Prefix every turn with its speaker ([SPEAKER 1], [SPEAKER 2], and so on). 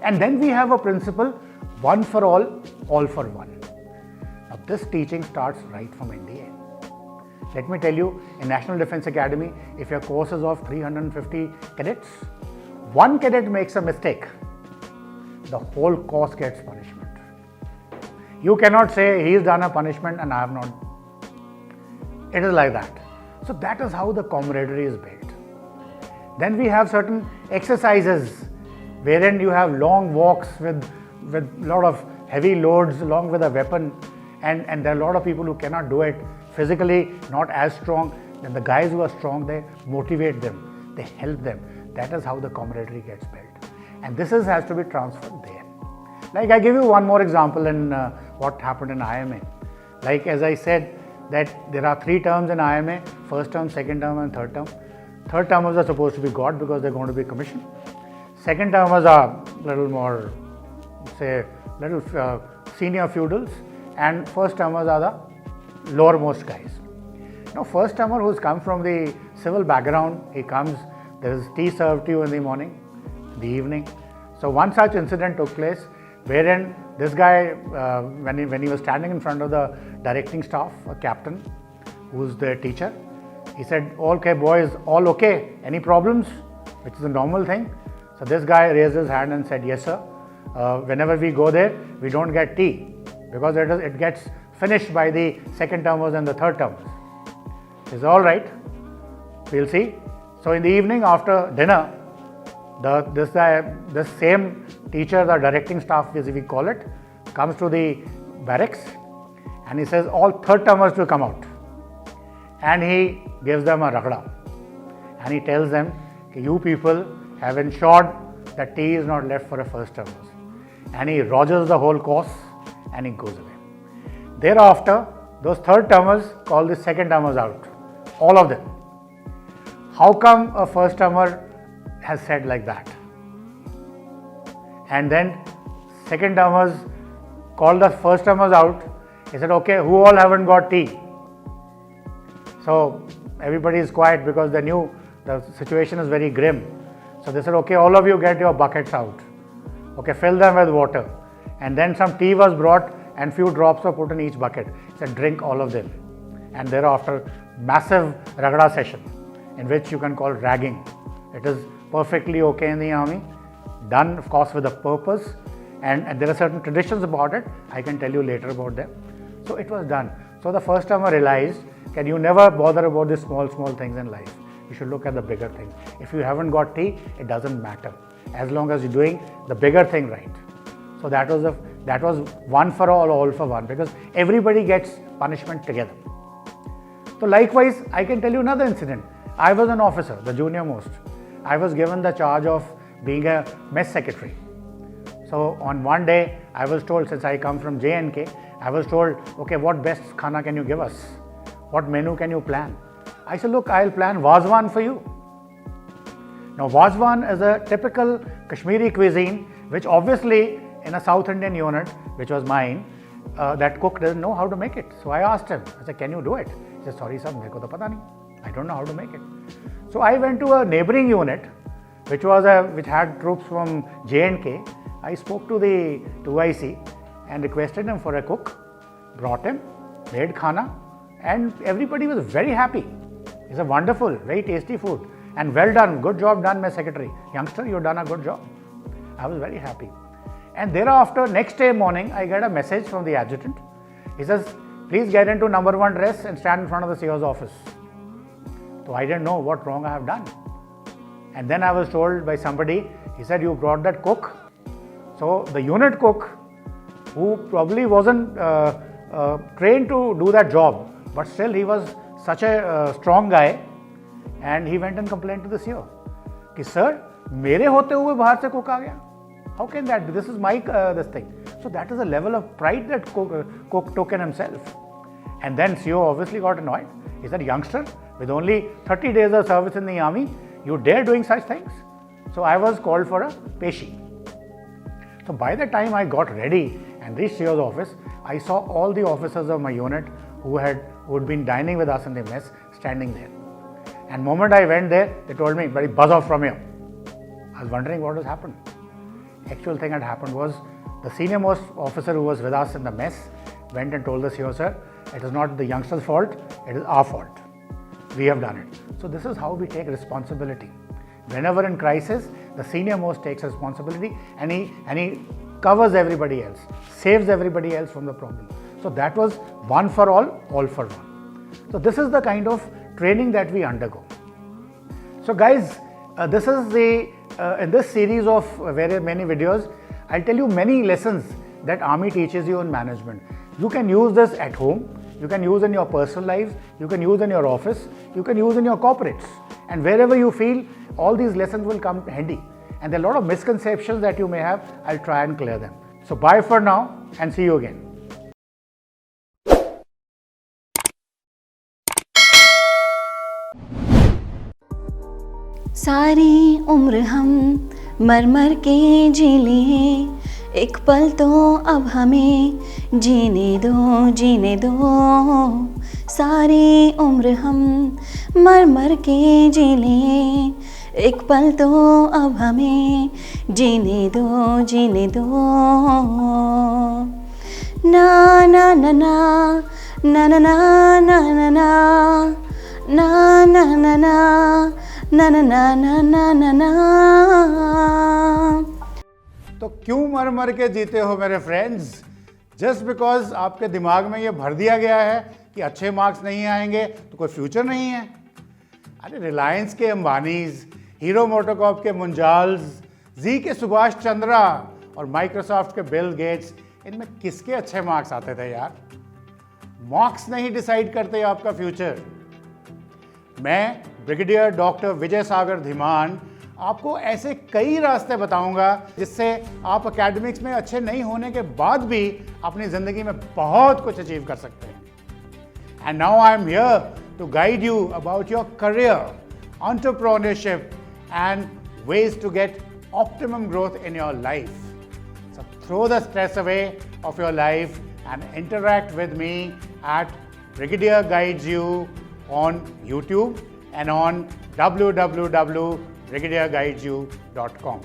[SPEAKER 1] And then we have a principle, one for all for one. Now this teaching starts right from NDA. Let me tell you, in National Defence Academy, if your course is of 350 cadets, one cadet makes a mistake, the whole course gets punishment. You cannot say he's done a punishment and I have not. It is like that. So that is how the camaraderie is built. Then we have certain exercises wherein you have long walks with a lot of heavy loads along with a weapon, and there are a lot of people who cannot do it, physically not as strong. Then the guys who are strong, they motivate them, they help them. That is how the camaraderie gets built. And this has to be transferred there. Like I give you one more example in what happened in IMA. Like as I said, that there are 3 terms in IMA, first term, second term and third term. Third termers are supposed to be God because they're going to be commissioned. Second termers are little more, say, little senior feudals, and first termers are the lowermost guys. Now first termer who's come from the civil background, he comes, there is tea served to you in the morning, in the evening. So one such incident took place wherein this guy, when he was standing in front of the directing staff, a captain who's the teacher, he said, "Okay boys, all okay? Any problems?" Which is a normal thing. So this guy raised his hand and said, "Yes sir, whenever we go there, we don't get tea because it gets finished by the second termers and the third termers." He said, "All right, we'll see." So in the evening after dinner, this same teacher, the directing staff as we call it, comes to the barracks and he says, "All third termers to come out." And he gives them a ragda and he tells them, "You people have ensured that tea is not left for a first termers." And he rogers the whole course and he goes away. Thereafter, those third termers call the second termers out, all of them. How come a first termer has said like that? And then second termers called the first termers out. He said, "Okay, who all haven't got tea?" So everybody is quiet because they knew the situation is very grim. So they said, "Okay, all of you get your buckets out. Okay, fill them with water." And then some tea was brought and few drops were put in each bucket. He said, "Drink all of them." And thereafter, massive ragda session in which you can call ragging. It is perfectly okay in the army, done of course with a purpose, and there are certain traditions about it. I can tell you later about them. So it was done. So the first termer realized that you never bother about the small things in life. You should look at the bigger things. If you haven't got tea, it doesn't matter, as long as you're doing the bigger thing right. So that was one for all for one, because everybody gets punishment together. So likewise, I can tell you another incident. I was an officer, the junior most. I was given the charge of being a mess secretary. So on one day, I was told, since I come from J&K, I was told, "Okay, what best khana can you give us? What menu can you plan?" I said, "Look, I'll plan Vazwan for you." Now Vazwan is a typical Kashmiri cuisine, which obviously in a South Indian unit, which was mine, that cook doesn't know how to make it. So I asked him, I said, "Can you do it?" He said, "Sorry sir, meko to pata nahi. I don't know how to make it." So I went to a neighboring unit, which had troops from J&K. I spoke to the 2IC and requested him for a cook, brought him, made khana, and everybody was very happy. He said, "Wonderful, very tasty food, and well done, good job done, my secretary. Youngster, you've done a good job." I was very happy. And thereafter, next day morning, I get a message from the adjutant. He says, "Please get into number 1 dress and stand in front of the CO's office." So I didn't know what wrong I have done. And then I was told by somebody, he said, "You brought that cook." So the unit cook, who probably wasn't trained to do that job, but still he was such a strong guy, and he went and complained to the CO. Ki, "Sir, mere hote hue bahar se cook aa gaya. How can that be? This is my this thing." So that is a level of pride that cook took in himself. And then CO obviously got annoyed. He said, "Youngster, with only 30 days of service in the army, you dare doing such things?" So I was called for a peshi. So by the time I got ready and reached CO's office, I saw all the officers of my unit who had been dining with us in the mess standing there. And the moment I went there, they told me, "Buddy, buzz off from here." I was wondering what has happened. actual thing had happened was the senior most officer who was with us in the mess went and told the CEO, sir, it is not the youngster's fault, it is our fault. We have done it. So this is how we take responsibility. Whenever in crisis, the senior most takes responsibility and he covers everybody else, saves everybody else from the problem. So that was one for all for one. So this is the kind of training that we undergo. So guys, this is in this series of very many videos, I'll tell you many lessons that Army teaches you in management. You can use this at home, you can use in your personal lives, you can use in your office, you can use in your corporates. And wherever you feel, all these lessons will come handy. And there are a lot of misconceptions that you may have. I'll try and clear them. So bye for now and see you again.
[SPEAKER 2] सारी उम्र हम मर मर के जी लिए, एक पल तो अब हमें जीने दो। सारी उम्र हम मर मर के जी लिए, एक पल तो अब हमें जीने दो। ना ना ना ना ना ना ना ना ना ना ना ना ना ना ना ना ना ना।
[SPEAKER 1] तो क्यों मर मर के जीते हो मेरे फ्रेंड्स? जस्ट बिकॉज आपके दिमाग में ये भर दिया गया है कि अच्छे मार्क्स नहीं आएंगे तो कोई फ्यूचर नहीं है। अरे रिलायंस के अंबानीज, हीरो मोटोकॉर्प के मुंजाल्स, जी के सुभाष चंद्रा और माइक्रोसॉफ्ट के बिल गेट्स, इनमें किसके अच्छे मार्क्स आते थे यार? मार्क्स नहीं डिसाइड करते आपका फ्यूचर। मैं ब्रिगेडियर डॉक्टर विजय सागर धीमान आपको ऐसे कई रास्ते बताऊंगा जिससे आप एकेडमिक्स में अच्छे नहीं होने के बाद भी अपनी जिंदगी में बहुत कुछ अचीव कर सकते हैं। And now I am here to guide you about your career, entrepreneurship and ways to get optimum growth in your life. So throw the stress away of your life and interact with me at Brigadier Guides You on YouTube and on www.brigadierguidesyou.com.